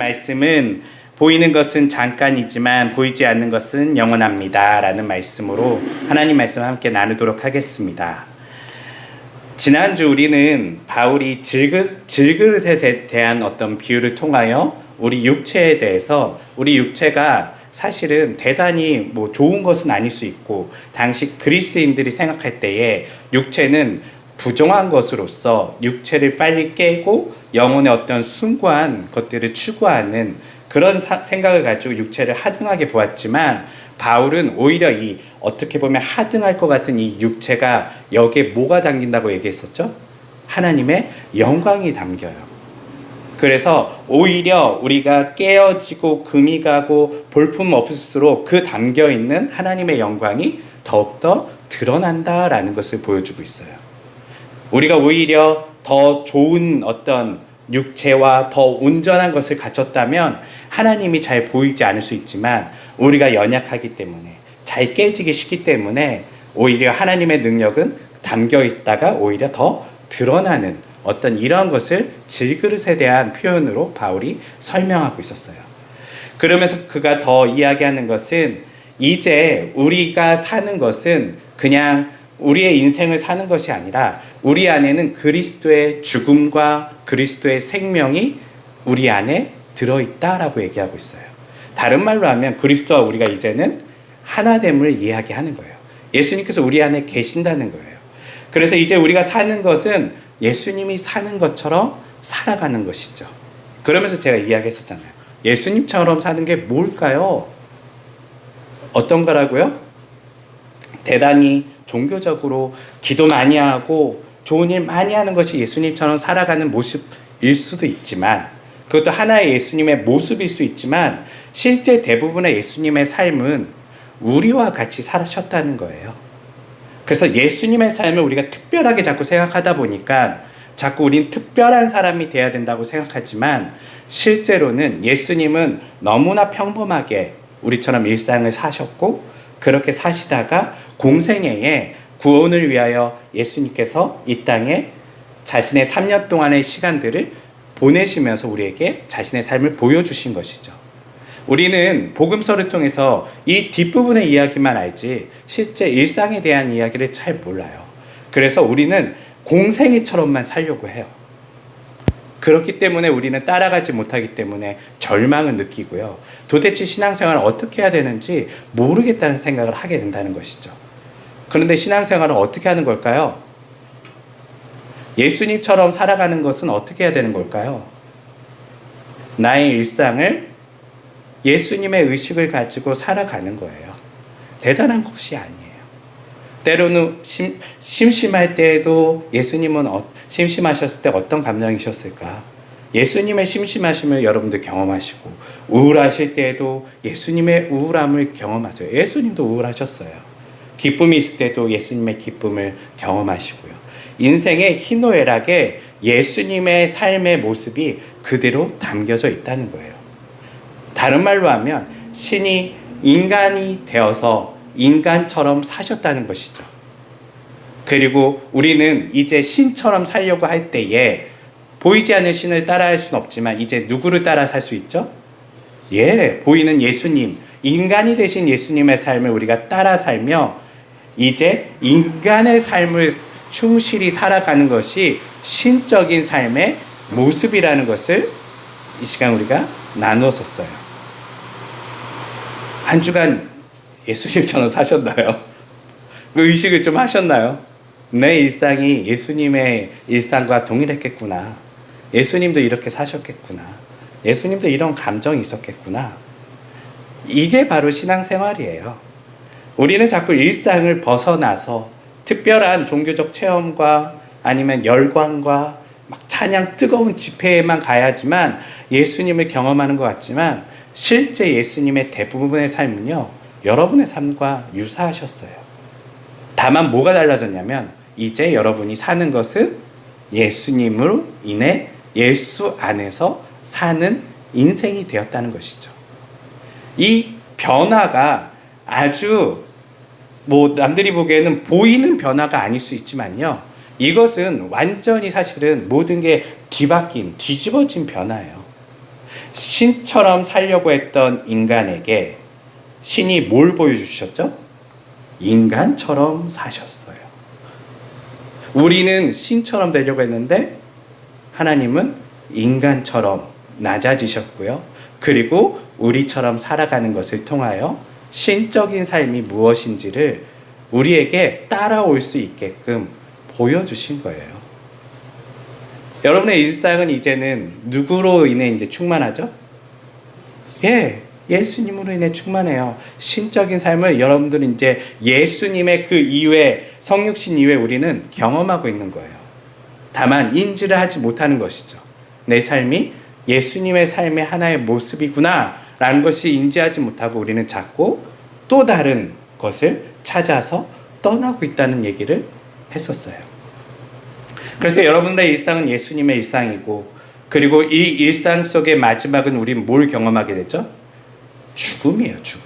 말씀은 보이는 것은 잠깐이지만 보이지 않는 것은 영원합니다 라는 말씀으로 하나님 말씀 함께 나누도록 하겠습니다. 지난주 우리는 바울이 질그릇에 대한 어떤 비유를 통하여 우리 육체에 대해서, 우리 육체가 사실은 대단히 좋은 것은 아닐 수 있고, 당시 그리스인들이 생각할 때에 육체는 부정한 것으로서 육체를 빨리 깨고 영혼의 어떤 숭고한 것들을 추구하는 그런 생각을 가지고 육체를 하등하게 보았지만, 바울은 오히려 이 어떻게 보면 하등할 것 같은 이 육체가 여기에 뭐가 담긴다고 얘기했었죠? 하나님의 영광이 담겨요. 그래서 오히려 우리가 깨어지고 금이 가고 볼품 없을수록 그 담겨있는 하나님의 영광이 더욱더 드러난다라는 것을 보여주고 있어요. 우리가 오히려 더 좋은 어떤 육체와 더 온전한 것을 갖췄다면 하나님이 잘 보이지 않을 수 있지만, 우리가 연약하기 때문에, 잘 깨지기 쉽기 때문에 오히려 하나님의 능력은 담겨 있다가 오히려 더 드러나는 어떤 이러한 것을 질그릇에 대한 표현으로 바울이 설명하고 있었어요. 그러면서 그가 더 이야기하는 것은, 이제 우리가 사는 것은 그냥 우리의 인생을 사는 것이 아니라 우리 안에는 그리스도의 죽음과 그리스도의 생명이 우리 안에 들어있다라고 얘기하고 있어요. 다른 말로 하면 그리스도와 우리가 이제는 하나됨을 이야기하는 거예요. 예수님께서 우리 안에 계신다는 거예요. 그래서 이제 우리가 사는 것은 예수님이 사는 것처럼 살아가는 것이죠. 그러면서 제가 이야기했었잖아요. 예수님처럼 사는 게 뭘까요? 어떤 거라고요? 대단히 종교적으로 기도 많이 하고 좋은 일 많이 하는 것이 예수님처럼 살아가는 모습일 수도 있지만, 그것도 하나의 예수님의 모습일 수 있지만, 실제 대부분의 예수님의 삶은 우리와 같이 사셨다는 거예요. 그래서 예수님의 삶을 우리가 특별하게 자꾸 생각하다 보니까 자꾸 우린 특별한 사람이 돼야 된다고 생각하지만, 실제로는 예수님은 너무나 평범하게 우리처럼 일상을 사셨고, 그렇게 사시다가 공생애에 구원을 위하여 예수님께서 이 땅에 자신의 3년 동안의 시간들을 보내시면서 우리에게 자신의 삶을 보여주신 것이죠. 우리는 복음서를 통해서 이 뒷부분의 이야기만 알지 실제 일상에 대한 이야기를 잘 몰라요. 그래서 우리는 공생애처럼만 살려고 해요. 그렇기 때문에 우리는 따라가지 못하기 때문에 절망을 느끼고요. 도대체 신앙생활을 어떻게 해야 되는지 모르겠다는 생각을 하게 된다는 것이죠. 그런데 신앙생활을 어떻게 하는 걸까요? 예수님처럼 살아가는 것은 어떻게 해야 되는 걸까요? 나의 일상을 예수님의 의식을 가지고 살아가는 거예요. 대단한 것이 아니에요. 때로는 심심할 때에도 예수님은 심심하셨을 때 어떤 감정이셨을까? 예수님의 심심하심을 여러분들 경험하시고, 우울하실 때에도 예수님의 우울함을 경험하세요. 예수님도 우울하셨어요. 기쁨이 있을 때도 예수님의 기쁨을 경험하시고요. 인생의 희노애락에 예수님의 삶의 모습이 그대로 담겨져 있다는 거예요. 다른 말로 하면 신이 인간이 되어서 인간처럼 사셨다는 것이죠. 그리고 우리는 이제 신처럼 살려고 할 때에 보이지 않는 신을 따라할 수는 없지만 이제 누구를 따라 살 수 있죠? 보이는 예수님, 인간이 되신 예수님의 삶을 우리가 따라 살며 이제 인간의 삶을 충실히 살아가는 것이 신적인 삶의 모습이라는 것을 이 시간 우리가 나누었어요. 한 주간 예수님처럼 사셨나요? 그 의식을 좀 하셨나요? 내 일상이 예수님의 일상과 동일했겠구나. 예수님도 이렇게 사셨겠구나. 예수님도 이런 감정이 있었겠구나. 이게 바로 신앙생활이에요. 우리는 자꾸 일상을 벗어나서 특별한 종교적 체험과 아니면 열광과 막 찬양 뜨거운 집회에만 가야지만 예수님을 경험하는 것 같지만, 실제 예수님의 대부분의 삶은요, 여러분의 삶과 유사하셨어요. 다만 뭐가 달라졌냐면, 이제 여러분이 사는 것은 예수님으로 인해 예수 안에서 사는 인생이 되었다는 것이죠. 이 변화가 아주 남들이 보기에는 보이는 변화가 아닐 수 있지만요, 이것은 완전히 사실은 모든 게 뒤집어진 변화예요. 신처럼 살려고 했던 인간에게 신이 뭘 보여주셨죠? 인간처럼 사셨어요. 우리는 신처럼 되려고 했는데 하나님은 인간처럼 낮아지셨고요. 그리고 우리처럼 살아가는 것을 통하여 신적인 삶이 무엇인지를 우리에게 따라올 수 있게끔 보여주신 거예요. 여러분의 일상은 이제는 누구로 인해 이제 충만하죠? 예수님으로 인해 충만해요. 신적인 삶을 여러분들은 이제 예수님의 그 이후에 성육신 이후에 우리는 경험하고 있는 거예요. 다만 인지를 하지 못하는 것이죠. 내 삶이 예수님의 삶의 하나의 모습이구나 라는 것이 인지하지 못하고 우리는 자꾸 또 다른 것을 찾아서 떠나고 있다는 얘기를 했었어요. 그래서 여러분들의 일상은 예수님의 일상이고, 그리고 이 일상 속의 마지막은 우린 뭘 경험하게 되죠? 죽음이에요, 죽음.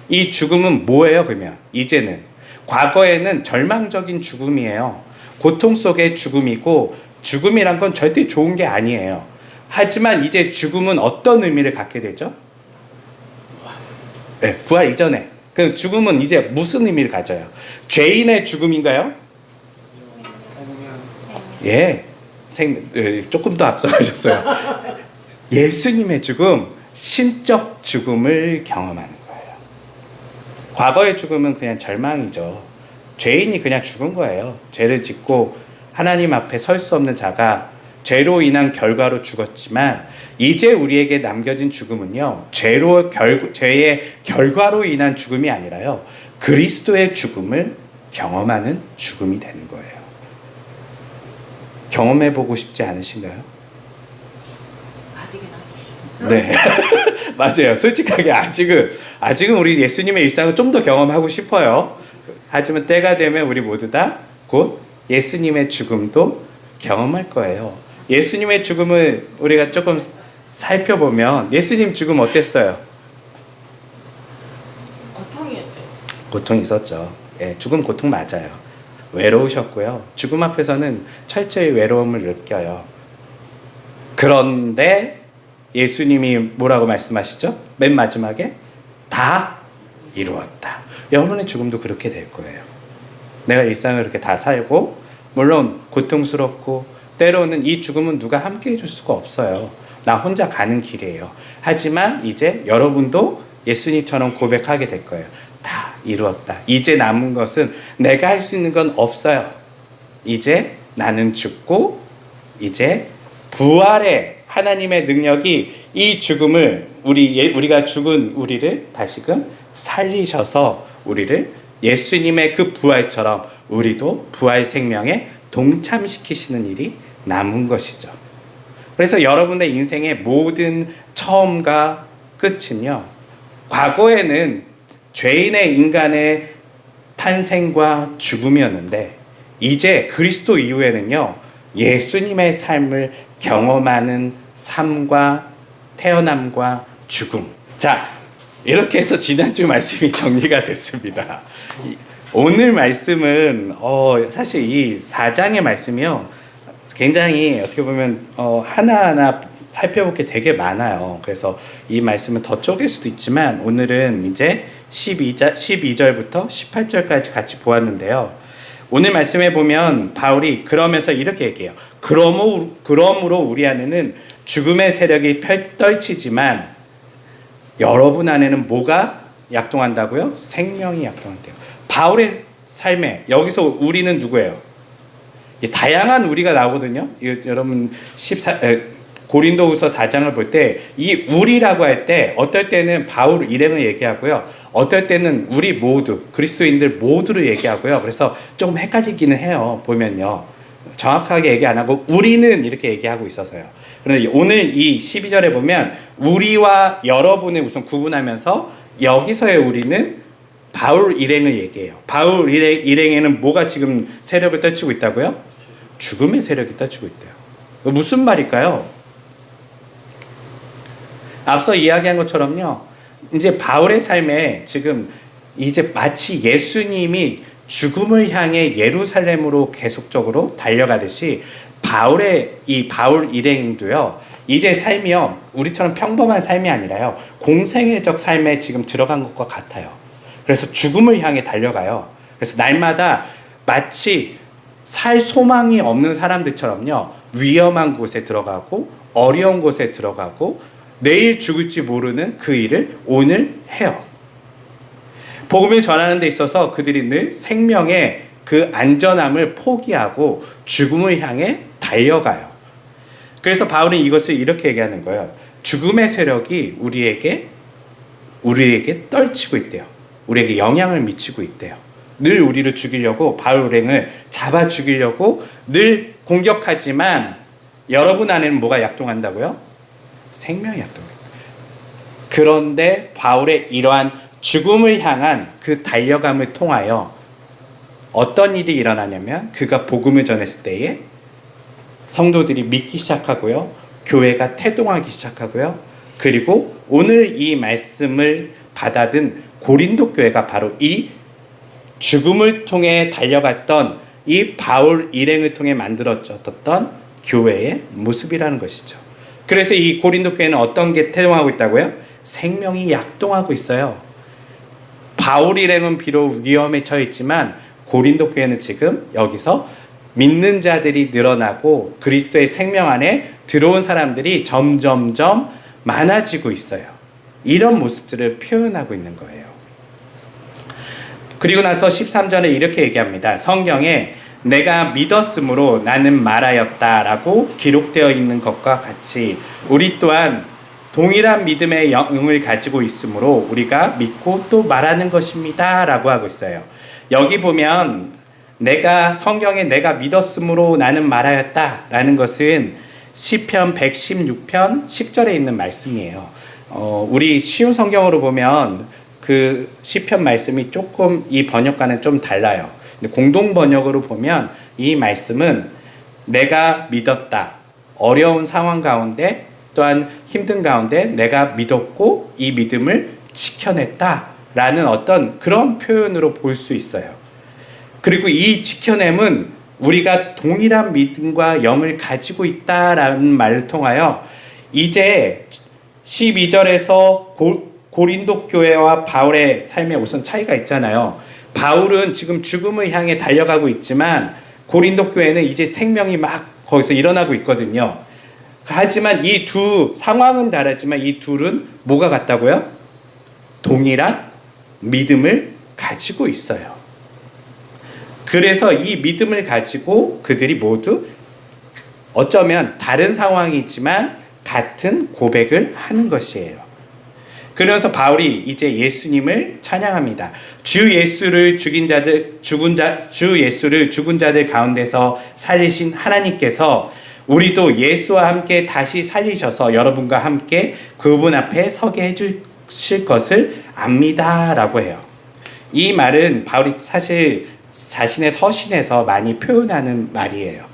이 죽음은 뭐예요, 그러면? 이제는. 과거에는 절망적인 죽음이에요. 고통 속의 죽음이고, 죽음이란 건 절대 좋은 게 아니에요. 하지만 이제 죽음은 어떤 의미를 갖게 되죠? 네, 부활 이전에. 그 죽음은 이제 무슨 의미를 가져요? 죄인의 죽음인가요? 조금 더 앞서가셨어요. 예수님의 죽음, 신적 죽음을 경험하는 거예요. 과거의 죽음은 그냥 절망이죠. 죄인이 그냥 죽은 거예요. 죄를 짓고 하나님 앞에 설 수 없는 자가 죄로 인한 결과로 죽었지만, 이제 우리에게 남겨진 죽음은요, 죄의 결과로 인한 죽음이 아니라요, 그리스도의 죽음을 경험하는 죽음이 되는 거예요. 경험해보고 싶지 않으신가요? 아직은 네. 맞아요. 솔직하게 아직은 우리 예수님의 일상을 좀 더 경험하고 싶어요. 하지만 때가 되면 우리 모두 다 곧 예수님의 죽음도 경험할 거예요. 예수님의 죽음을 우리가 조금 살펴보면, 예수님 죽음 어땠어요? 고통이었죠. 고통이 있었죠. 죽음 고통 맞아요. 외로우셨고요. 죽음 앞에서는 철저히 외로움을 느껴요. 그런데 예수님이 뭐라고 말씀하시죠? 맨 마지막에 다 이루었다. 여러분의 죽음도 그렇게 될 거예요. 내가 일상을 이렇게 다 살고, 물론 고통스럽고 때로는 이 죽음은 누가 함께 해줄 수가 없어요. 나 혼자 가는 길이에요. 하지만 이제 여러분도 예수님처럼 고백하게 될 거예요. 다 이루었다. 이제 남은 것은 내가 할 수 있는 건 없어요. 이제 나는 죽고, 이제 부활의 하나님의 능력이 이 죽음을, 우리가 죽은 우리를 다시금 살리셔서 우리를 예수님의 그 부활처럼 우리도 부활 생명에 동참시키시는 일이 남은 것이죠. 그래서 여러분의 인생의 모든 처음과 끝은요, 과거에는 죄인의 인간의 탄생과 죽음이었는데, 이제 그리스도 이후에는요, 예수님의 삶을 경험하는 삶과 태어남과 죽음. 자, 이렇게 해서 지난주 말씀이 정리가 됐습니다. 오늘 말씀은 사실 이 4장의 말씀이요, 굉장히 어떻게 보면 하나하나 살펴볼 게 되게 많아요. 그래서 이 말씀은 더 쪼갤 수도 있지만, 오늘은 이제 12절부터 18절까지 같이 보았는데요. 오늘 말씀에 보면 바울이 그러면서 이렇게 얘기해요. 그러므로 우리 안에는 죽음의 세력이 떨치지만 여러분 안에는 뭐가 약동한다고요? 생명이 약동한대요. 바울의 삶에 여기서 우리는 누구예요? 다양한 우리가 나오거든요. 여러분 고린도후서 4장을 볼 때 이 우리라고 할 때 어떨 때는 바울 일행을 얘기하고요, 어떨 때는 우리 모두 그리스도인들 모두를 얘기하고요. 그래서 조금 헷갈리기는 해요. 보면요, 정확하게 얘기 안 하고 우리는 이렇게 얘기하고 있어서요. 그런데 오늘 이 12절에 보면 우리와 여러분을 우선 구분하면서 여기서의 우리는 바울 일행을 얘기해요. 바울 일행에는 뭐가 지금 세력을 떨치고 있다고요? 죽음의 세력이 떨치고 있대요. 무슨 말일까요? 앞서 이야기한 것처럼요, 이제 바울의 삶에 지금 이제 마치 예수님이 죽음을 향해 예루살렘으로 계속적으로 달려가듯이 바울 일행도요, 이제 삶이요, 우리처럼 평범한 삶이 아니라요, 공생애적 삶에 지금 들어간 것과 같아요. 그래서 죽음을 향해 달려가요. 그래서 날마다 마치 살 소망이 없는 사람들처럼요, 위험한 곳에 들어가고 어려운 곳에 들어가고 내일 죽을지 모르는 그 일을 오늘 해요. 복음을 전하는 데 있어서 그들이 늘 생명의 그 안전함을 포기하고 죽음을 향해 달려가요. 그래서 바울은 이것을 이렇게 얘기하는 거예요. 죽음의 세력이 우리에게 떨치고 있대요. 우리에게 영향을 미치고 있대요. 늘 우리를 죽이려고, 바울 일행을 잡아 죽이려고 늘 공격하지만 여러분 안에는 뭐가 약동한다고요? 생명이 약동합니다. 그런데 바울의 이러한 죽음을 향한 그 달려감을 통하여 어떤 일이 일어나냐면, 그가 복음을 전했을 때에 성도들이 믿기 시작하고요, 교회가 태동하기 시작하고요, 그리고 오늘 이 말씀을 받아든 고린도 교회가 바로 이 죽음을 통해 달려갔던 이 바울 일행을 통해 만들어졌던 교회의 모습이라는 것이죠. 그래서 이 고린도 교회는 어떤 게 태동하고 있다고요? 생명이 약동하고 있어요. 바울 일행은 비록 위험에 처했지만 고린도 교회는 지금 여기서 믿는 자들이 늘어나고 그리스도의 생명 안에 들어온 사람들이 점점점 많아지고 있어요. 이런 모습들을 표현하고 있는 거예요. 그리고 나서 13절에 이렇게 얘기합니다. 성경에 내가 믿었으므로 나는 말하였다라고 기록되어 있는 것과 같이 우리 또한 동일한 믿음의 영을 가지고 있으므로 우리가 믿고 또 말하는 것입니다 라고 하고 있어요. 여기 보면 성경에 내가 믿었으므로 나는 말하였다 라는 것은 시편 116편 10절에 있는 말씀이에요. 우리 쉬운 성경으로 보면 그 시편 말씀이 조금 이 번역과는 좀 달라요. 근데 공동 번역으로 보면 이 말씀은 내가 믿었다, 어려운 상황 가운데 또한 힘든 가운데 내가 믿었고 이 믿음을 지켜냈다 라는 어떤 그런 표현으로 볼 수 있어요. 그리고 이 지켜냄은 우리가 동일한 믿음과 영을 가지고 있다라는 말을 통하여 이제 12절에서 고린도 교회와 바울의 삶에 우선 차이가 있잖아요. 바울은 지금 죽음을 향해 달려가고 있지만 고린도 교회는 이제 생명이 막 거기서 일어나고 있거든요. 하지만 이 두 상황은 다르지만 이 둘은 뭐가 같다고요? 동일한 믿음을 가지고 있어요. 그래서 이 믿음을 가지고 그들이 모두 어쩌면 다른 상황이지만 같은 고백을 하는 것이에요. 그러면서 바울이 이제 예수님을 찬양합니다. 주 예수를 죽은 자들 가운데서 살리신 하나님께서 우리도 예수와 함께 다시 살리셔서 여러분과 함께 그분 앞에 서게 해주실 것을 압니다라고 해요. 이 말은 바울이 사실 자신의 서신에서 많이 표현하는 말이에요.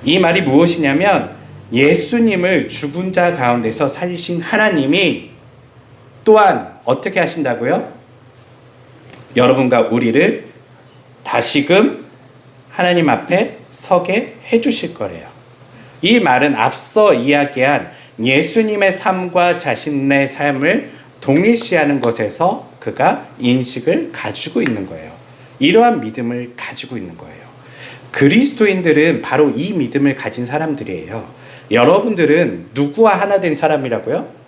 이 말이 무엇이냐면 예수님을 죽은 자 가운데서 살리신 하나님이 또한 어떻게 하신다고요? 여러분과 우리를 다시금 하나님 앞에 서게 해주실 거래요. 이 말은 앞서 이야기한 예수님의 삶과 자신의 삶을 동일시하는 것에서 그가 인식을 가지고 있는 거예요. 이러한 믿음을 가지고 있는 거예요. 그리스도인들은 바로 이 믿음을 가진 사람들이에요. 여러분들은 누구와 하나 된 사람이라고요?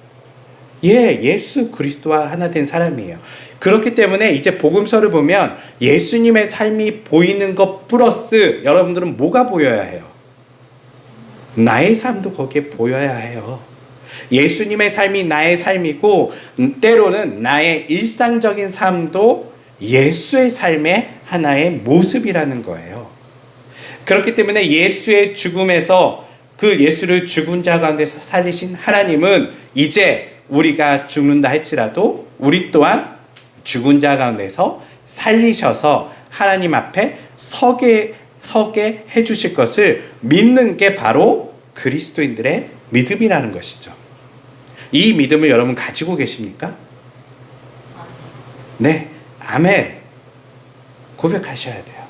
예수 그리스도와 하나 된 사람이에요. 그렇기 때문에 이제 복음서를 보면 예수님의 삶이 보이는 것 플러스 여러분들은 뭐가 보여야 해요? 나의 삶도 거기에 보여야 해요. 예수님의 삶이 나의 삶이고 때로는 나의 일상적인 삶도 예수의 삶의 하나의 모습이라는 거예요. 그렇기 때문에 예수의 죽음에서 그 예수를 죽은 자 가운데서 살리신 하나님은 이제 우리가 죽는다 할지라도 우리 또한 죽은 자 가운데서 살리셔서 하나님 앞에 서게 해주실 것을 믿는 게 바로 그리스도인들의 믿음이라는 것이죠. 이 믿음을 여러분 가지고 계십니까? 네, 아멘. 고백하셔야 돼요.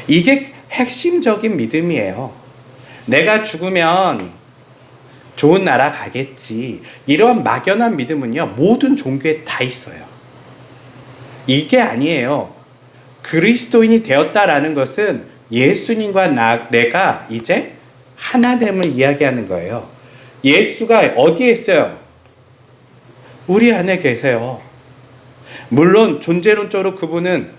이게 핵심적인 믿음이에요. 내가 죽으면 좋은 나라 가겠지. 이런 막연한 믿음은요, 모든 종교에 다 있어요. 이게 아니에요. 그리스도인이 되었다라는 것은 예수님과 내가 이제 하나됨을 이야기하는 거예요. 예수가 어디에 있어요? 우리 안에 계세요. 물론 존재론적으로 그분은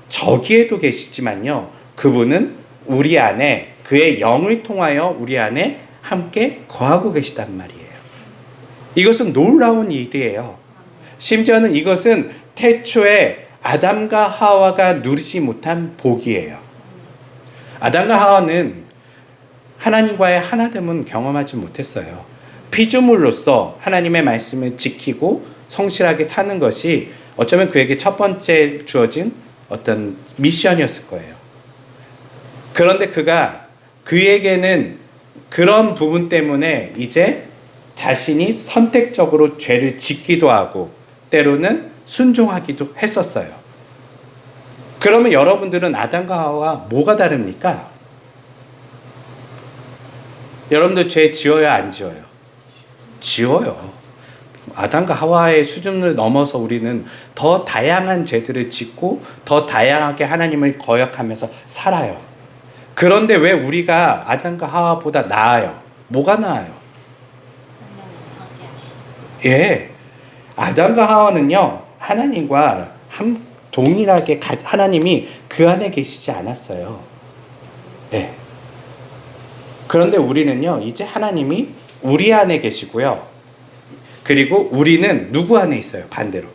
저기에도 계시지만요, 그분은 우리 안에, 그의 영을 통하여 우리 안에 함께 거하고 계시단 말이에요. 이것은 놀라운 일이에요. 심지어는 이것은 태초에 아담과 하와가 누리지 못한 복이에요. 아담과 하와는 하나님과의 하나됨은 경험하지 못했어요. 피조물로서 하나님의 말씀을 지키고 성실하게 사는 것이 어쩌면 그에게 첫 번째 주어진 어떤 미션이었을 거예요. 그런데 그에게는 그런 부분 때문에 이제 자신이 선택적으로 죄를 짓기도 하고 때로는 순종하기도 했었어요. 그러면 여러분들은 아담과 하와와 뭐가 다릅니까? 여러분들 죄 지어요, 안 지어요? 지어요. 아담과 하와의 수준을 넘어서 우리는 더 다양한 죄들을 짓고 더 다양하게 하나님을 거역하면서 살아요. 그런데 왜 우리가 아담과 하와보다 나아요? 뭐가 나아요? 예, 아담과 하와는요, 하나님과 동일하게 하나님이 그 안에 계시지 않았어요. 예. 그런데 우리는요, 이제 하나님이 우리 안에 계시고요. 그리고 우리는 누구 안에 있어요? 반대로.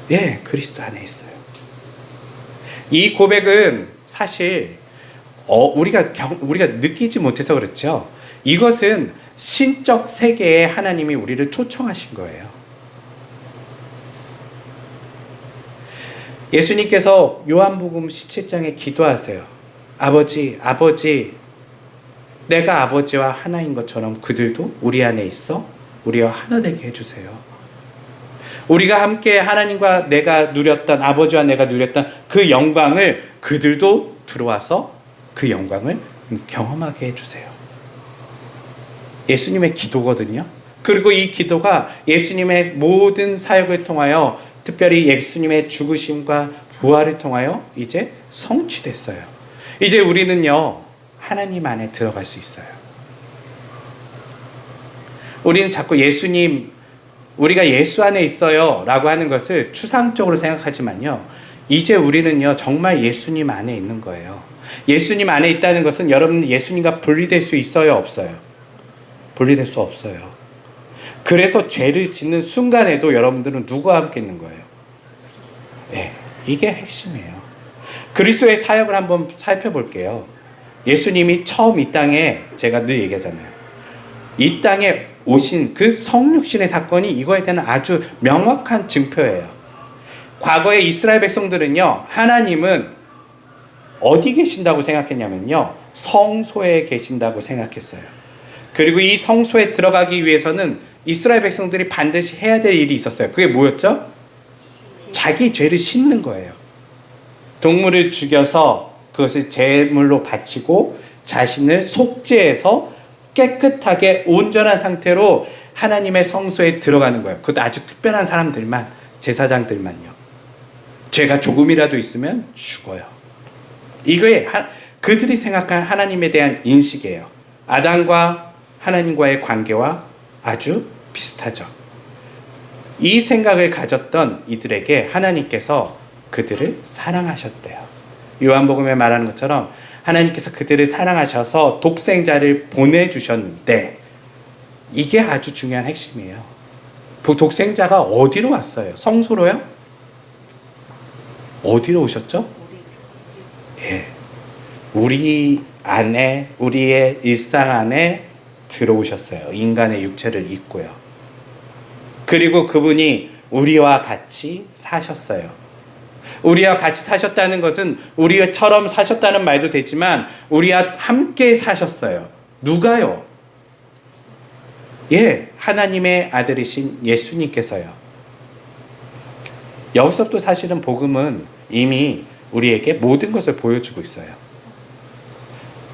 예, 그리스도 안에 있어요. 이 고백은 사실 우리가 느끼지 못해서 그렇죠. 이것은 신적 세계에 하나님이 우리를 초청하신 거예요. 예수님께서 요한복음 17장에 기도하세요. 아버지, 내가 아버지와 하나인 것처럼 그들도 우리 안에 있어 우리와 하나 되게 해주세요. 우리가 함께 하나님과 내가 누렸던, 아버지와 내가 누렸던 그 영광을 그들도 들어와서 그 영광을 경험하게 해주세요. 예수님의 기도거든요. 그리고 이 기도가 예수님의 모든 사역을 통하여, 특별히 예수님의 죽으심과 부활을 통하여 이제 성취됐어요. 이제 우리는요, 하나님 안에 들어갈 수 있어요. 우리는 자꾸 우리가 예수 안에 있어요 라고 하는 것을 추상적으로 생각하지만요, 이제 우리는요, 정말 예수님 안에 있는 거예요. 예수님 안에 있다는 것은 여러분 예수님과 분리될 수 있어요, 없어요? 분리될 수 없어요. 그래서 죄를 짓는 순간에도 여러분들은 누구와 함께 있는 거예요? 네, 이게 핵심이에요. 그리스도의 사역을 한번 살펴볼게요. 예수님이 처음 이 땅에, 제가 늘 얘기하잖아요, 이 땅에 오신 그 성육신의 사건이 이거에 대한 아주 명확한 증표예요. 과거에 이스라엘 백성들은요, 하나님은 어디 계신다고 생각했냐면요, 성소에 계신다고 생각했어요. 그리고 이 성소에 들어가기 위해서는 이스라엘 백성들이 반드시 해야 될 일이 있었어요. 그게 뭐였죠? 자기 죄를 씻는 거예요. 동물을 죽여서 그것을 제물로 바치고 자신을 속죄해서 깨끗하게 온전한 상태로 하나님의 성소에 들어가는 거예요. 그것도 아주 특별한 사람들만, 제사장들만요. 죄가 조금이라도 있으면 죽어요. 이거에 그들이 생각한 하나님에 대한 인식이에요. 아담과 하나님과의 관계와 아주 비슷하죠. 이 생각을 가졌던 이들에게 하나님께서 그들을 사랑하셨대요. 요한복음에 말하는 것처럼 하나님께서 그들을 사랑하셔서 독생자를 보내주셨는데, 이게 아주 중요한 핵심이에요. 독생자가 어디로 왔어요? 성소로요? 어디로 오셨죠? 예, 우리 안에, 우리의 일상 안에 들어오셨어요. 인간의 육체를 입고요. 그리고 그분이 우리와 같이 사셨어요. 우리와 같이 사셨다는 것은 우리처럼 사셨다는 말도 되지만 우리와 함께 사셨어요. 누가요? 예, 하나님의 아들이신 예수님께서요. 여기서부터 사실은 복음은 이미 우리에게 모든 것을 보여주고 있어요.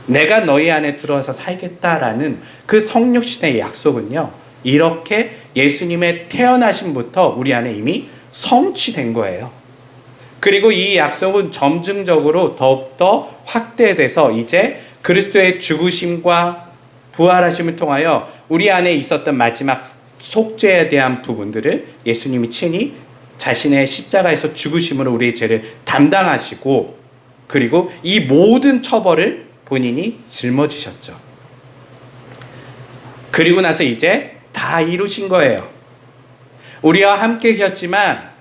내가 너희 안에 들어와서 살겠다라는 그 성육신의 약속은요, 이렇게 예수님의 태어나심부터 우리 안에 이미 성취된 거예요. 그리고 이 약속은 점증적으로 더욱더 확대돼서 이제 그리스도의 죽으심과 부활하심을 통하여 우리 안에 있었던 마지막 속죄에 대한 부분들을 예수님이 친히 자신의 십자가에서 죽으심으로 우리의 죄를 담당하시고, 그리고 이 모든 처벌을 본인이 짊어지셨죠. 그리고 나서 이제 다 이루신 거예요. 우리와 함께 계셨지만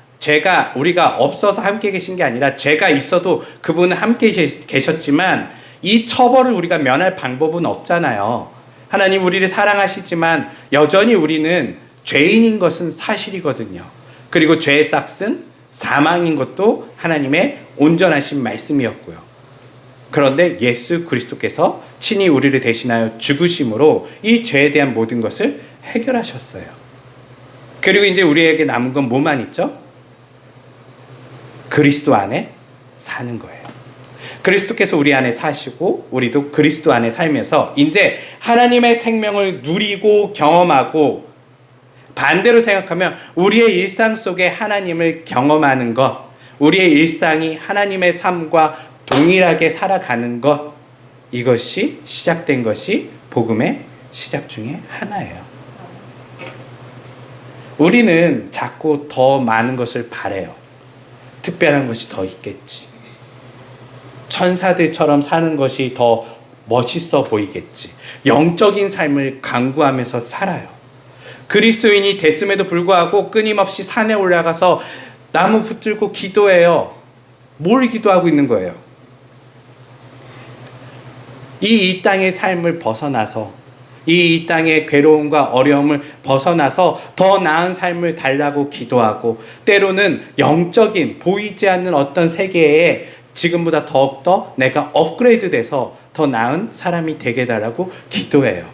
우리가 없어서 함께 계신 게 아니라 죄가 있어도 그분은 함께 계셨지만 이 처벌을 우리가 면할 방법은 없잖아요. 하나님 우리를 사랑하시지만 여전히 우리는 죄인인 것은 사실이거든요. 그리고 죄의 싹은 사망인 것도 하나님의 온전하신 말씀이었고요. 그런데 예수 그리스도께서 친히 우리를 대신하여 죽으심으로 이 죄에 대한 모든 것을 해결하셨어요. 그리고 이제 우리에게 남은 건 뭐만 있죠? 그리스도 안에 사는 거예요. 그리스도께서 우리 안에 사시고 우리도 그리스도 안에 살면서 이제 하나님의 생명을 누리고 경험하고, 반대로 생각하면 우리의 일상 속에 하나님을 경험하는 것, 우리의 일상이 하나님의 삶과 동일하게 살아가는 것, 이것이 시작된 것이 복음의 시작 중에 하나예요. 우리는 자꾸 더 많은 것을 바라요. 특별한 것이 더 있겠지. 천사들처럼 사는 것이 더 멋있어 보이겠지. 영적인 삶을 강구하면서 살아요. 그리스도인이 됐음에도 불구하고 끊임없이 산에 올라가서 나무 붙들고 기도해요. 뭘 기도하고 있는 거예요? 이 땅의 삶을 벗어나서, 이 땅의 괴로움과 어려움을 벗어나서 더 나은 삶을 달라고 기도하고, 때로는 영적인 보이지 않는 어떤 세계에 지금보다 더욱더 내가 업그레이드 돼서 더 나은 사람이 되게 해달라고 기도해요.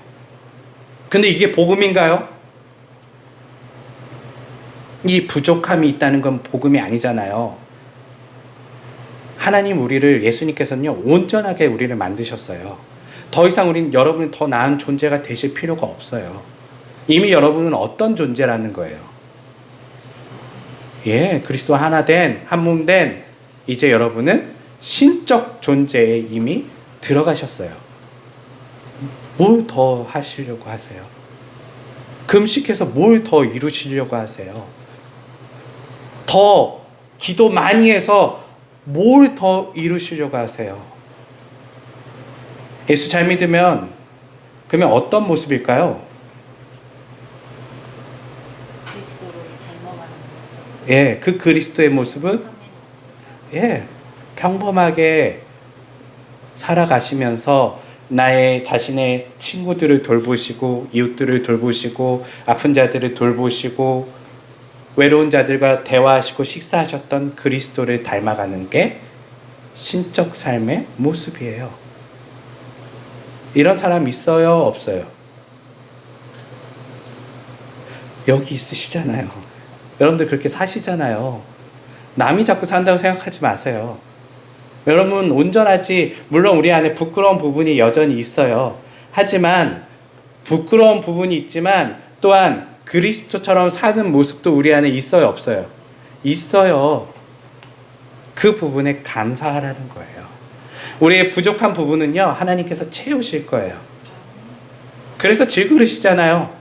근데 이게 복음인가요? 이 부족함이 있다는 건 복음이 아니잖아요. 하나님 우리를, 예수님께서는요, 온전하게 우리를 만드셨어요. 더 이상 여러분은 더 나은 존재가 되실 필요가 없어요. 이미 여러분은 어떤 존재라는 거예요? 그리스도와 하나 된, 한 몸 된, 이제 여러분은 신적 존재에 이미 들어가셨어요. 뭘 더 하시려고 하세요? 금식해서 뭘 더 이루시려고 하세요? 더 기도 많이 해서 뭘 더 이루시려고 하세요? 예수 잘 믿으면 그러면 어떤 모습일까요? 그리스도를 닮아가는 모습. 그 그리스도의 모습은 평범하게 살아가시면서 나의 자신의 친구들을 돌보시고, 이웃들을 돌보시고, 아픈 자들을 돌보시고, 외로운 자들과 대화하시고 식사하셨던 그리스도를 닮아가는 게 신적 삶의 모습이에요. 이런 사람 있어요? 없어요? 여기 있으시잖아요. 여러분들 그렇게 사시잖아요. 남이 자꾸 산다고 생각하지 마세요. 여러분 온전하지, 물론 우리 안에 부끄러운 부분이 여전히 있어요. 하지만 부끄러운 부분이 있지만 또한 그리스도처럼 사는 모습도 우리 안에 있어요, 없어요? 있어요. 그 부분에 감사하라는 거예요. 우리의 부족한 부분은요, 하나님께서 채우실 거예요. 그래서 질그릇이잖아요.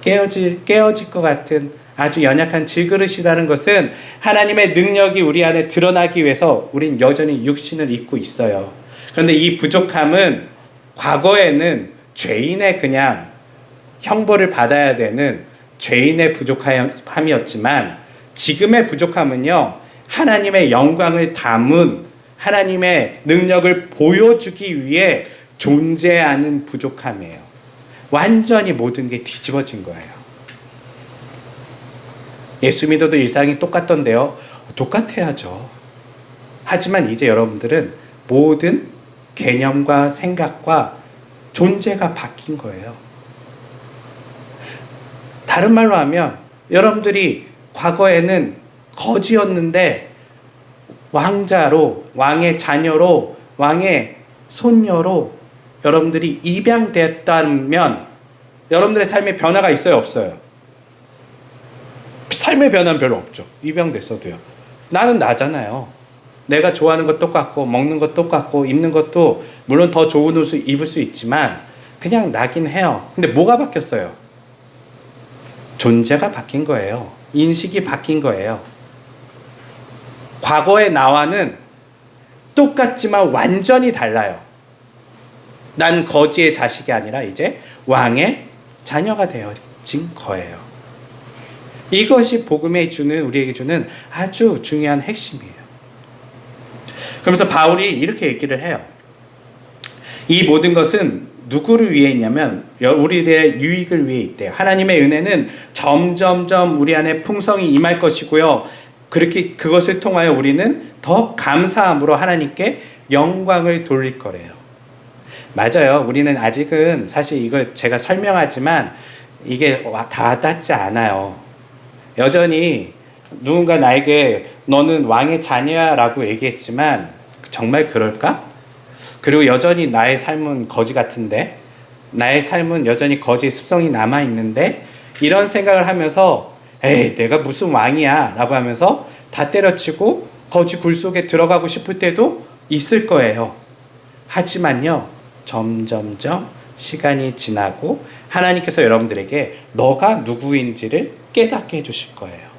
깨어질 것 같은 아주 연약한 질그릇이라는 것은 하나님의 능력이 우리 안에 드러나기 위해서 우린 여전히 육신을 입고 있어요. 그런데 이 부족함은 과거에는 죄인의 그냥 형벌을 받아야 되는 죄인의 부족함이었지만, 지금의 부족함은요, 하나님의 영광을 담은, 하나님의 능력을 보여주기 위해 존재하는 부족함이에요. 완전히 모든 게 뒤집어진 거예요. 예수 믿어도 일상이 똑같던데요. 똑같아야죠. 하지만 이제 여러분들은 모든 개념과 생각과 존재가 바뀐 거예요. 다른 말로 하면 여러분들이 과거에는 거지였는데 왕자로, 왕의 자녀로, 왕의 손녀로 여러분들이 입양됐다면 여러분들의 삶에 변화가 있어요, 없어요? 삶의 변화는 별로 없죠. 입양됐어도요. 나는 나잖아요. 내가 좋아하는 것 똑같고 먹는 것 똑같고 입는 것도 물론 더 좋은 옷을 입을 수 있지만 그냥 나긴 해요. 근데 뭐가 바뀌었어요? 존재가 바뀐 거예요. 인식이 바뀐 거예요. 과거의 나와는 똑같지만 완전히 달라요. 난 거지의 자식이 아니라 이제 왕의 자녀가 되어진 거예요. 이것이 복음에 주는, 우리에게 주는 아주 중요한 핵심이에요. 그러면서 바울이 이렇게 얘기를 해요. 이 모든 것은 누구를 위해 있냐면 우리들의 유익을 위해 있대요. 하나님의 은혜는 점점점 우리 안에 풍성히 임할 것이고요. 그렇게 그것을 통하여 우리는 더 감사함으로 하나님께 영광을 돌릴 거래요. 맞아요. 우리는 아직은 사실 이걸 제가 설명하지만 이게 다 와닿지 않아요. 여전히 누군가 나에게 너는 왕의 자녀야 라고 얘기했지만 정말 그럴까? 그리고 여전히 나의 삶은 거지 같은데, 나의 삶은 여전히 거지의 습성이 남아있는데, 이런 생각을 하면서 에이 내가 무슨 왕이야 라고 하면서 다 때려치고 거지 굴 속에 들어가고 싶을 때도 있을 거예요. 하지만요, 점점점 시간이 지나고 하나님께서 여러분들에게 너가 누구인지를 깨닫게 해주실 거예요.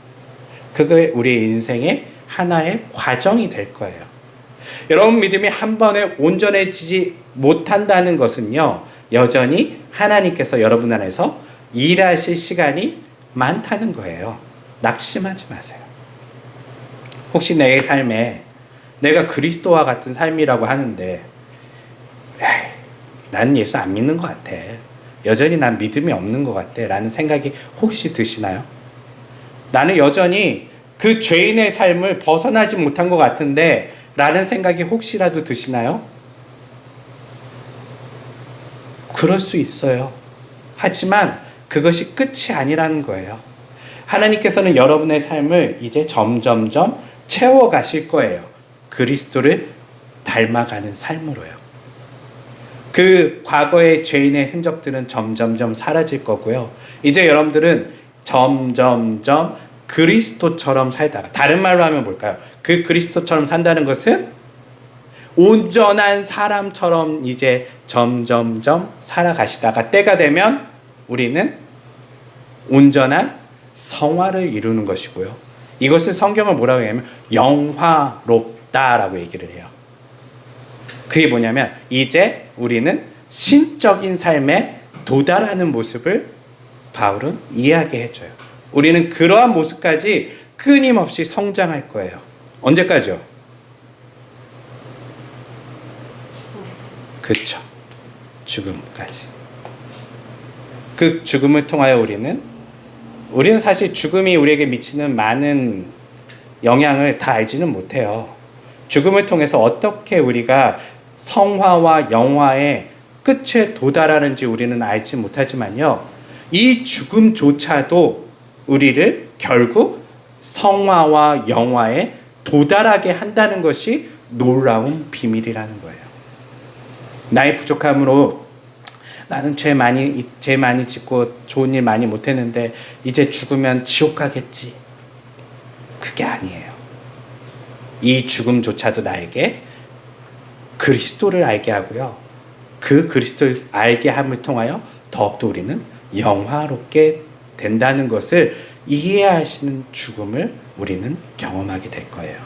그게 우리 인생의 하나의 과정이 될 거예요. 여러분 믿음이 한 번에 온전해지지 못한다는 것은요, 여전히 하나님께서 여러분 안에서 일하실 시간이 많다는 거예요. 낙심하지 마세요. 혹시 내 삶에 내가 그리스도와 같은 삶이라고 하는데 나는 예수 안 믿는 것 같아, 여전히 난 믿음이 없는 것 같아 라는 생각이 혹시 드시나요? 나는 여전히 그 죄인의 삶을 벗어나지 못한 것 같은데 라는 생각이 혹시라도 드시나요? 그럴 수 있어요. 하지만 그것이 끝이 아니라는 거예요. 하나님께서는 여러분의 삶을 이제 점점점 채워가실 거예요. 그리스도를 닮아가는 삶으로요. 그 과거의 죄인의 흔적들은 점점점 사라질 거고요. 이제 여러분들은 점점점 그리스도처럼 살다가, 다른 말로 하면 뭘까요? 그 그리스도처럼 산다는 것은 온전한 사람처럼 이제 점점점 살아가시다가 때가 되면 우리는 온전한 성화를 이루는 것이고요. 이것을 성경을 뭐라고 얘기하면 영화롭다라고 얘기를 해요. 그게 뭐냐면 이제 우리는 신적인 삶에 도달하는 모습을 바울은 이야기해줘요. 우리는 그러한 모습까지 끊임없이 성장할 거예요. 언제까지요? 그렇죠. 죽음까지. 그 죽음을 통하여 우리는 사실 죽음이 우리에게 미치는 많은 영향을 다 알지는 못해요. 죽음을 통해서 어떻게 우리가 성화와 영화의 끝에 도달하는지 우리는 알지 못하지만요, 이 죽음조차도 우리를 결국 성화와 영화에 도달하게 한다는 것이 놀라운 비밀이라는 거예요. 나의 부족함으로 나는 죄 많이 짓고 좋은 일 많이 못했는데 이제 죽으면 지옥 가겠지. 그게 아니에요. 이 죽음조차도 나에게 그리스도를 알게 하고요, 그 그리스도를 알게 함을 통하여 더욱더 우리는 영화롭게 된다는 것을 이해하시는 죽음을 우리는 경험하게 될 거예요.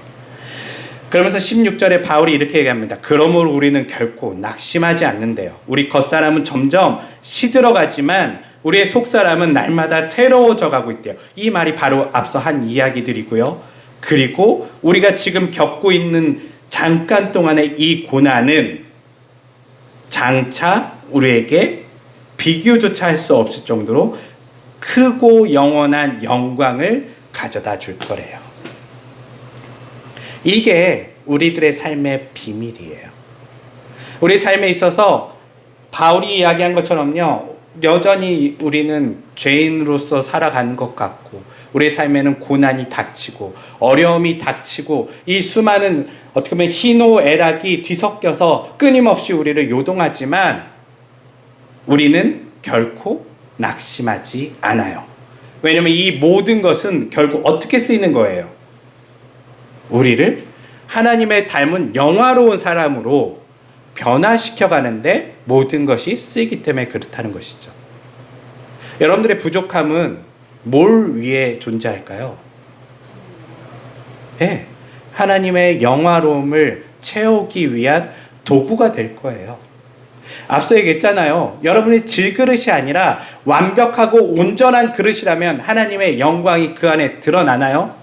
그러면서 16절에 바울이 이렇게 얘기합니다. 그러므로 우리는 결코 낙심하지 않는데요. 우리 겉사람은 점점 시들어가지만 우리의 속사람은 날마다 새로워져 가고 있대요. 이 말이 바로 앞서 한 이야기들이고요. 그리고 우리가 지금 겪고 있는 잠깐 동안의 이 고난은 장차 우리에게 비교조차 할 수 없을 정도로 크고 영원한 영광을 가져다 줄 거래요. 이게 우리들의 삶의 비밀이에요. 우리 삶에 있어서 바울이 이야기한 것처럼요, 여전히 우리는 죄인으로서 살아가는 것 같고 우리의 삶에는 고난이 닥치고 어려움이 닥치고 이 수많은 어떻게 보면 희노애락이 뒤섞여서 끊임없이 우리를 요동하지만 우리는 결코 낙심하지 않아요. 왜냐하면 이 모든 것은 결국 어떻게 쓰이는 거예요? 우리를 하나님의 닮은 영화로운 사람으로 변화시켜 가는데 모든 것이 쓰이기 때문에 그렇다는 것이죠. 여러분들의 부족함은 뭘 위해 존재할까요? 네, 하나님의 영화로움을 채우기 위한 도구가 될 거예요. 앞서 얘기했잖아요. 여러분의 질그릇이 아니라 완벽하고 온전한 그릇이라면 하나님의 영광이 그 안에 드러나나요?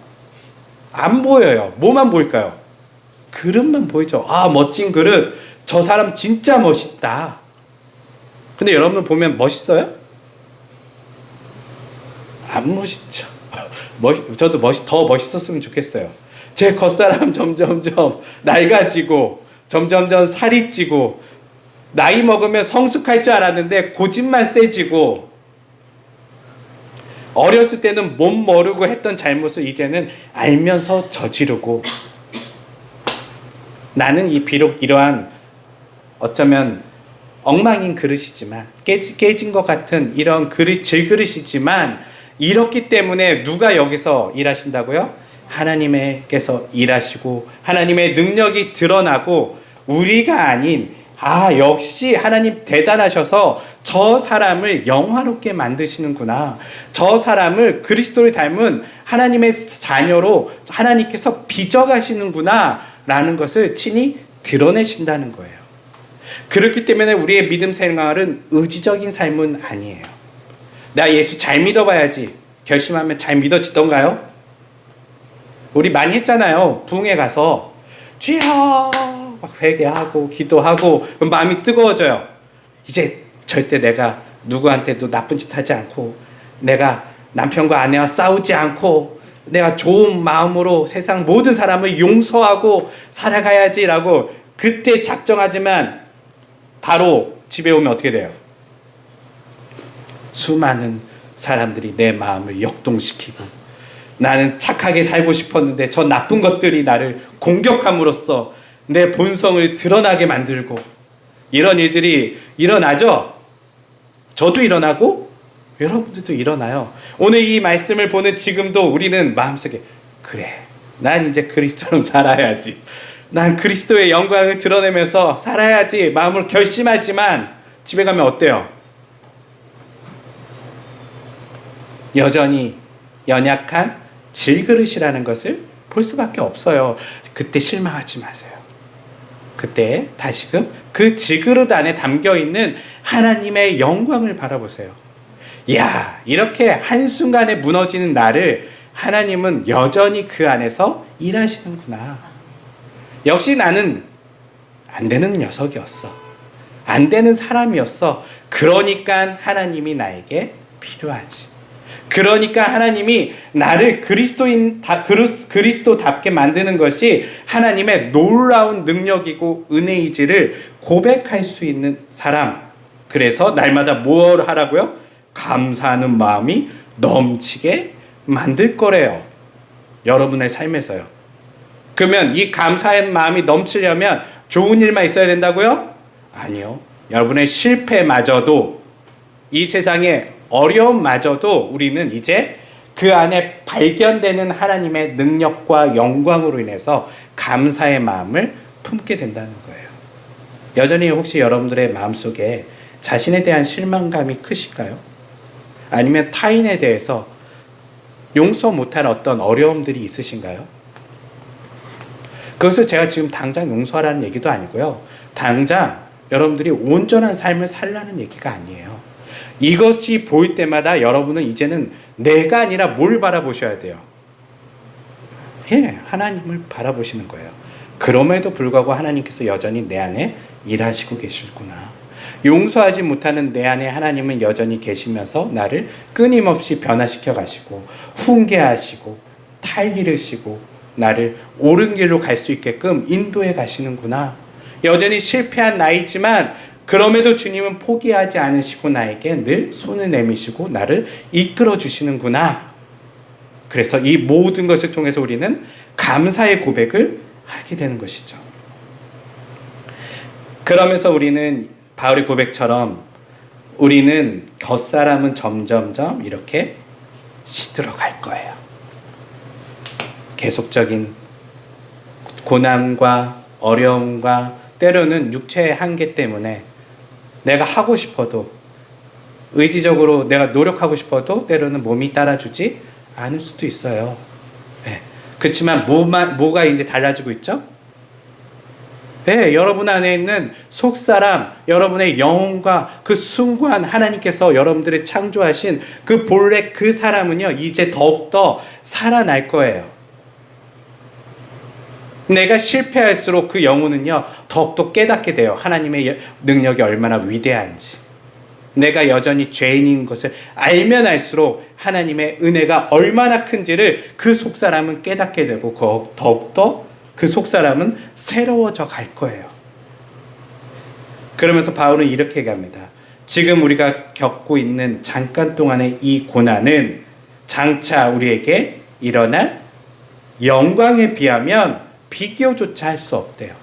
안 보여요. 뭐만 보일까요? 그릇만 보이죠. 아, 멋진 그릇. 저 사람 진짜 멋있다. 근데 여러분 보면 멋있어요? 안 멋있죠. 저도 더 멋있었으면 좋겠어요. 제 겉사람 점점점 낡아지고 점점점 살이 찌고 나이 먹으면 성숙할 줄 알았는데 고집만 세지고 어렸을 때는 못 모르고 했던 잘못을 이제는 알면서 저지르고 나는 비록 이러한 어쩌면 엉망인 그릇이지만 깨진 것 같은 이런 질그릇이지만 이렇기 때문에 누가 여기서 일하신다고요? 하나님께서 일하시고 하나님의 능력이 드러나고 우리가 아닌 역시 하나님 대단하셔서 저 사람을 영화롭게 만드시는구나. 저 사람을 그리스도를 닮은 하나님의 자녀로 하나님께서 빚어가시는구나 라는 것을 친히 드러내신다는 거예요. 그렇기 때문에 우리의 믿음 생활은 의지적인 삶은 아니에요. 나 예수 잘 믿어봐야지 결심하면 잘 믿어지던가요? 우리 많이 했잖아요. 부흥회 가서 주여 막 회개하고 기도하고 마음이 뜨거워져요. 이제 절대 내가 누구한테도 나쁜 짓 하지 않고 내가 남편과 아내와 싸우지 않고 내가 좋은 마음으로 세상 모든 사람을 용서하고 살아가야지라고 그때 작정하지만 바로 집에 오면 어떻게 돼요? 수많은 사람들이 내 마음을 역동시키고 나는 착하게 살고 싶었는데 저 나쁜 것들이 나를 공격함으로써 내 본성을 드러나게 만들고 이런 일들이 일어나죠? 저도 일어나고 여러분들도 일어나요. 오늘 이 말씀을 보는 지금도 우리는 마음속에 그래, 난 이제 그리스도처럼 살아야지. 난 그리스도의 영광을 드러내면서 살아야지 마음으로 결심하지만 집에 가면 어때요? 여전히 연약한 질그릇이라는 것을 볼 수밖에 없어요. 그때 실망하지 마세요. 그때 다시금 그 질그릇 안에 담겨있는 하나님의 영광을 바라보세요. 이야, 이렇게 한순간에 무너지는 나를 하나님은 여전히 그 안에서 일하시는구나. 역시 나는 안 되는 녀석이었어. 안 되는 사람이었어. 그러니까 하나님이 나에게 필요하지. 그러니까 하나님이 나를 그리스도답게 만드는 것이 하나님의 놀라운 능력이고 은혜이지를 고백할 수 있는 사람. 그래서 날마다 뭘 하라고요? 감사하는 마음이 넘치게 만들 거래요. 여러분의 삶에서요. 그러면 이 감사의 마음이 넘치려면 좋은 일만 있어야 된다고요? 아니요. 여러분의 실패마저도 이 세상에 어려움마저도 우리는 이제 그 안에 발견되는 하나님의 능력과 영광으로 인해서 감사의 마음을 품게 된다는 거예요. 여전히 혹시 여러분들의 마음속에 자신에 대한 실망감이 크실까요? 아니면 타인에 대해서 용서 못한 어떤 어려움들이 있으신가요? 그것을 제가 지금 당장 용서하라는 얘기도 아니고요. 당장 여러분들이 온전한 삶을 살라는 얘기가 아니에요. 이것이 보일 때마다 여러분은 이제는 내가 아니라 뭘 바라보셔야 돼요? 하나님을 바라보시는 거예요. 그럼에도 불구하고 하나님께서 여전히 내 안에 일하시고 계시구나. 용서하지 못하는 내 안에 하나님은 여전히 계시면서 나를 끊임없이 변화시켜 가시고 훈계하시고 탈기르시고 나를 옳은 길로 갈 수 있게끔 인도해 가시는구나. 여전히 실패한 나이지만 그럼에도 주님은 포기하지 않으시고 나에게 늘 손을 내미시고 나를 이끌어 주시는구나. 그래서 이 모든 것을 통해서 우리는 감사의 고백을 하게 되는 것이죠. 그러면서 우리는 바울의 고백처럼 우리는 겉사람은 점점점 이렇게 시들어갈 거예요. 계속적인 고난과 어려움과 때로는 육체의 한계 때문에 내가 하고 싶어도 의지적으로 내가 노력하고 싶어도 때로는 몸이 따라주지 않을 수도 있어요. 네. 그렇지만 뭐가 이제 달라지고 있죠? 네, 여러분 안에 있는 속사람, 여러분의 영혼과 그 숭고한 하나님께서 여러분들을 창조하신 그 본래 그 사람은요, 이제 더욱더 살아날 거예요. 내가 실패할수록 그 영혼은요, 더욱더 깨닫게 돼요. 하나님의 능력이 얼마나 위대한지. 내가 여전히 죄인인 것을 알면 알수록 하나님의 은혜가 얼마나 큰지를 그 속사람은 깨닫게 되고 더욱더 그 속사람은 새로워져 갈 거예요. 그러면서 바울은 이렇게 얘기합니다. 지금 우리가 겪고 있는 잠깐 동안의 이 고난은 장차 우리에게 일어날 영광에 비하면 비교조차 할 수 없대요.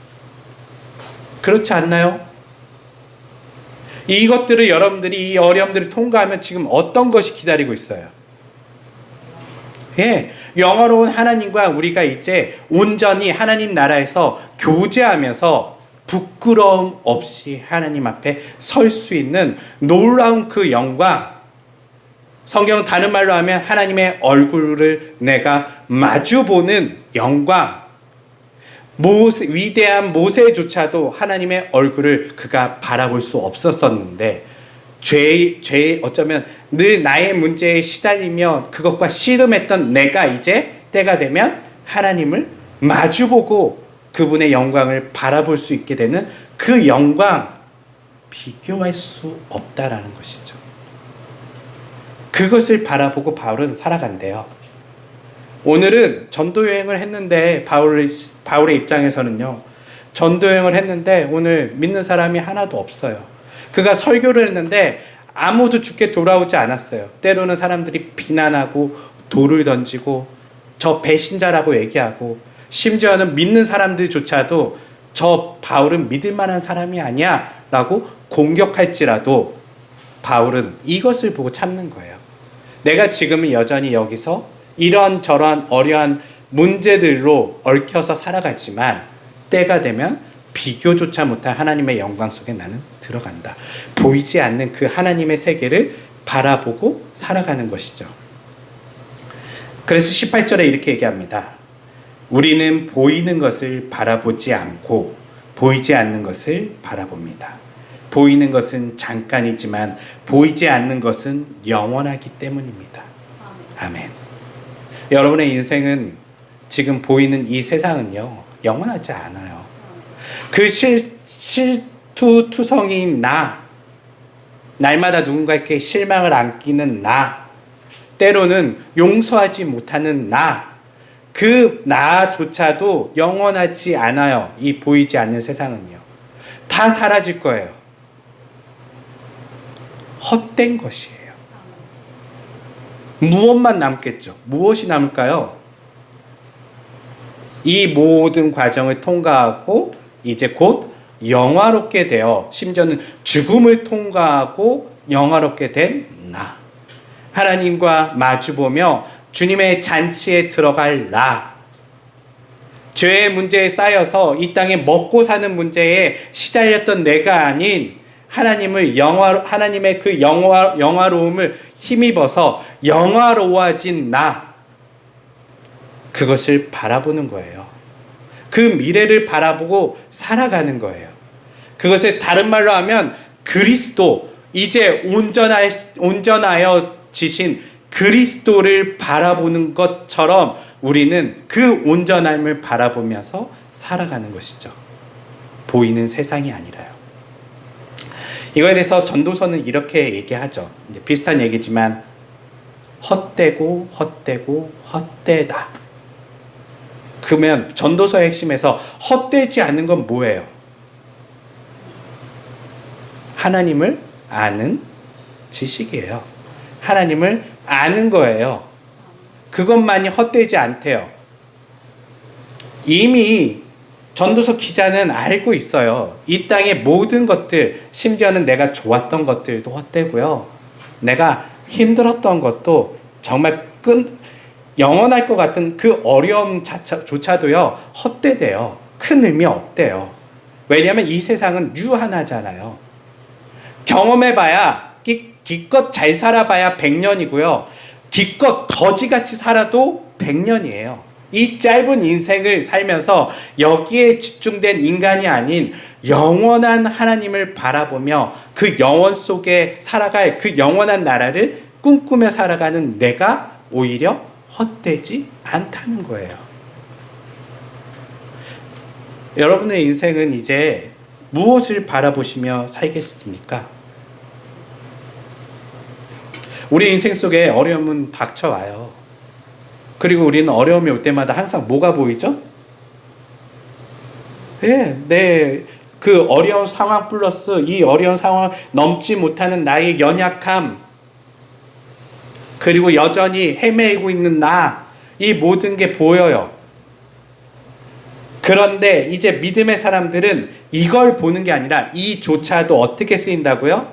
그렇지 않나요? 이것들을 여러분들이 이 어려움들을 통과하면 지금 어떤 것이 기다리고 있어요? 예, 영화로운 하나님과 우리가 이제 온전히 하나님 나라에서 교제하면서 부끄러움 없이 하나님 앞에 설 수 있는 놀라운 그 영광, 성경은 다른 말로 하면 하나님의 얼굴을 내가 마주보는 영광, 위대한 모세조차도 하나님의 얼굴을 그가 바라볼 수 없었었는데 어쩌면 늘 나의 문제에 시달리며 그것과 씨름했던 내가 이제 때가 되면 하나님을 마주보고 그분의 영광을 바라볼 수 있게 되는 그 영광, 비교할 수 없다라는 것이죠. 그것을 바라보고 바울은 살아간대요. 오늘은 전도여행을 했는데 바울의 입장에서는요, 전도여행을 했는데 오늘 믿는 사람이 하나도 없어요. 그가 설교를 했는데 아무도 죽게 돌아오지 않았어요. 때로는 사람들이 비난하고 돌을 던지고 저 배신자라고 얘기하고 심지어는 믿는 사람들조차도 저 바울은 믿을 만한 사람이 아니야 라고 공격할지라도 바울은 이것을 보고 참는 거예요. 내가 지금은 여전히 여기서 이런저런 어려운 문제들로 얽혀서 살아가지만 때가 되면 비교조차 못한 하나님의 영광 속에 나는 들어간다. 보이지 않는 그 하나님의 세계를 바라보고 살아가는 것이죠. 그래서 18절에 이렇게 얘기합니다. 우리는 보이는 것을 바라보지 않고 보이지 않는 것을 바라봅니다. 보이는 것은 잠깐이지만 보이지 않는 것은 영원하기 때문입니다. 아멘. 여러분의 인생은 지금 보이는 이 세상은요, 영원하지 않아요. 그 실투투성인 날마다 누군가에게 실망을 안기는 때로는 용서하지 못하는 그 나조차도 영원하지 않아요. 이 보이지 않는 세상은요. 다 사라질 거예요. 헛된 것이에요. 무엇만 남겠죠? 무엇이 남을까요? 이 모든 과정을 통과하고 이제 곧 영화롭게 되어 심지어는 죽음을 통과하고 영화롭게 된 하나님과 마주보며 주님의 잔치에 들어갈 죄의 문제에 쌓여서 이 땅에 먹고 사는 문제에 시달렸던 내가 아닌 하나님의 그 영화로움을 힘입어서 영화로워진 그것을 바라보는 거예요. 그 미래를 바라보고 살아가는 거예요. 그것을 다른 말로 하면 그리스도, 이제 온전하여 지신 그리스도를 바라보는 것처럼 우리는 그 온전함을 바라보면서 살아가는 것이죠. 보이는 세상이 아니라요. 이거에 대해서 전도서는 이렇게 얘기하죠. 이제 비슷한 얘기지만 헛되고 헛되다. 그러면 전도서의 핵심에서 헛되지 않는 건 뭐예요? 하나님을 아는 지식이에요. 하나님을 아는 거예요. 그것만이 헛되지 않대요. 이미 전도서 기자는 알고 있어요. 이 땅의 모든 것들, 심지어는 내가 좋았던 것들도 헛되고요. 내가 힘들었던 것도 정말 영원할 것 같은 그 어려움조차도요, 헛되대요. 큰 의미 없대요. 왜냐하면 이 세상은 유한하잖아요. 경험해봐야, 기껏 잘 살아봐야 100년이고요. 기껏 거지같이 살아도 100년이에요. 이 짧은 인생을 살면서 여기에 집중된 인간이 아닌 영원한 하나님을 바라보며 그 영원 속에 살아갈 그 영원한 나라를 꿈꾸며 살아가는 내가 오히려 헛되지 않다는 거예요. 여러분의 인생은 이제 무엇을 바라보시며 살겠습니까? 우리 인생 속에 어려움은 닥쳐와요. 그리고 우리는 어려움이 올 때마다 항상 뭐가 보이죠? 그 어려운 상황 플러스 이 어려운 상황을 넘지 못하는 나의 연약함, 그리고 여전히 헤매이고 있는 이 모든 게 보여요. 그런데 이제 믿음의 사람들은 이걸 보는 게 아니라 이조차도 어떻게 쓰인다고요?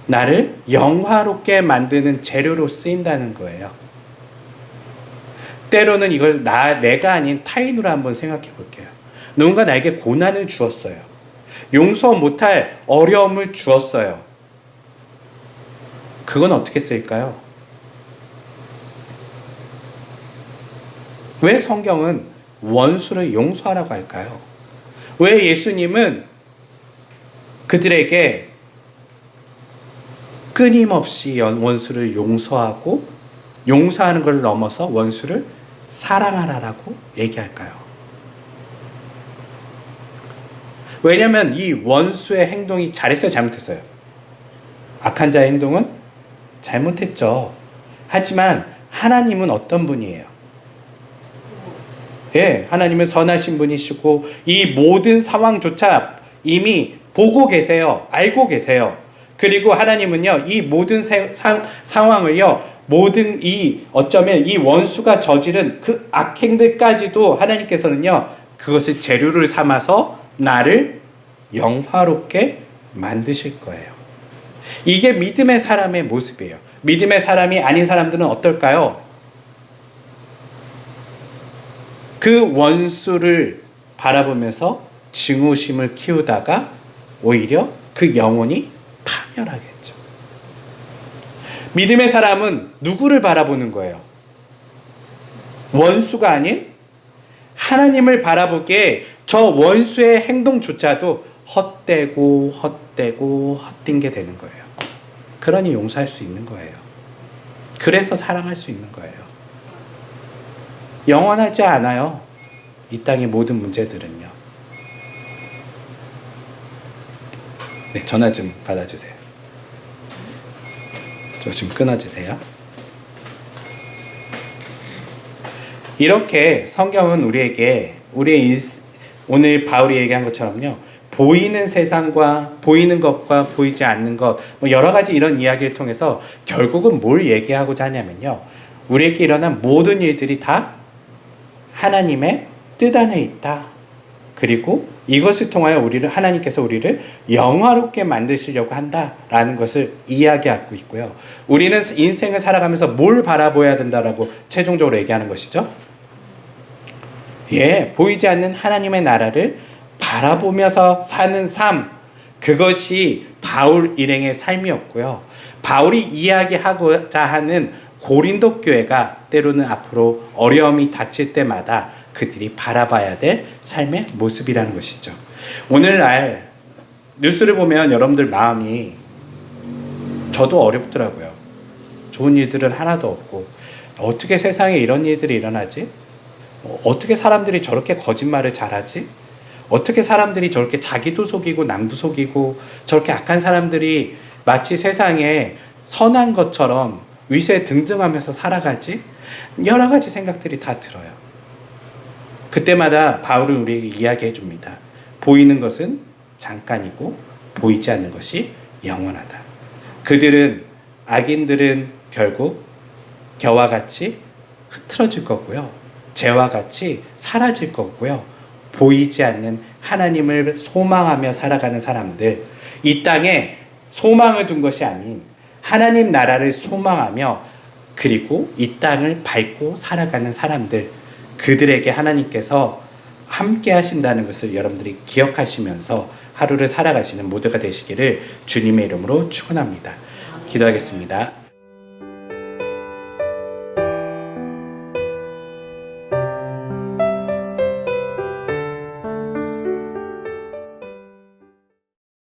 나를 영화롭게 만드는 재료로 쓰인다는 거예요. 때로는 이걸 내가 아닌 타인으로 한번 생각해 볼게요. 누군가 나에게 고난을 주었어요. 용서 못할 어려움을 주었어요. 그건 어떻게 쓰일까요? 왜 성경은 원수를 용서하라고 할까요? 왜 예수님은 그들에게 끊임없이 원수를 용서하고 용서하는 걸 넘어서 원수를 사랑하라라고 얘기할까요? 왜냐하면 이 원수의 행동이 잘했어요, 잘못했어요? 악한 자의 행동은 잘못했죠. 하지만 하나님은 어떤 분이에요? 하나님은 선하신 분이시고 이 모든 상황조차 이미 보고 계세요. 알고 계세요. 그리고 하나님은요, 이 모든 상황을요, 모든 어쩌면 이 원수가 저지른 그 악행들까지도 하나님께서는요, 그것을 재료를 삼아서 나를 영화롭게 만드실 거예요. 이게 믿음의 사람의 모습이에요. 믿음의 사람이 아닌 사람들은 어떨까요? 그 원수를 바라보면서 증오심을 키우다가 오히려 그 영혼이 파멸하겠죠. 믿음의 사람은 누구를 바라보는 거예요? 원수가 아닌 하나님을 바라보기에 저 원수의 행동조차도 헛되고 헛된 게 되는 거예요. 그러니 용서할 수 있는 거예요. 그래서 사랑할 수 있는 거예요. 영원하지 않아요. 이 땅의 모든 문제들은요. 네, 전화 좀 받아주세요. 저 좀 끊어주세요. 이렇게 성경은 우리에게 오늘 바울이 얘기한 것처럼요, 보이는 세상과 보이는 것과 보이지 않는 것, 여러 가지 이런 이야기를 통해서 결국은 뭘 얘기하고자 하냐면요, 우리에게 일어난 모든 일들이 다 하나님의 뜻 안에 있다. 그리고 이것을 통하여 하나님께서 우리를 영화롭게 만드시려고 한다라는 것을 이야기하고 있고요. 우리는 인생을 살아가면서 뭘 바라보아야 된다라고 최종적으로 얘기하는 것이죠. 보이지 않는 하나님의 나라를 바라보면서 사는 삶, 그것이 바울 일행의 삶이었고요. 바울이 이야기하고자 하는 고린도 교회가 때로는 앞으로 어려움이 닥칠 때마다 그들이 바라봐야 될 삶의 모습이라는 것이죠. 오늘날 뉴스를 보면 여러분들 마음이, 저도 어렵더라고요. 좋은 일들은 하나도 없고, 어떻게 세상에 이런 일들이 일어나지? 어떻게 사람들이 저렇게 거짓말을 잘하지? 어떻게 사람들이 저렇게 자기도 속이고 남도 속이고 저렇게 악한 사람들이 마치 세상에 선한 것처럼 위세 등등하면서 살아가지? 여러 가지 생각들이 다 들어요. 그때마다 바울은 우리에게 이야기해 줍니다. 보이는 것은 잠깐이고 보이지 않는 것이 영원하다. 악인들은 결국 겨와 같이 흐트러질 거고요. 재와 같이 사라질 거고요. 보이지 않는 하나님을 소망하며 살아가는 사람들, 이 땅에 소망을 둔 것이 아닌 하나님 나라를 소망하며 그리고 이 땅을 밟고 살아가는 사람들, 그들에게 하나님께서 함께 하신다는 것을 여러분들이 기억하시면서 하루를 살아가시는 모두가 되시기를 주님의 이름으로 축원합니다. 기도하겠습니다.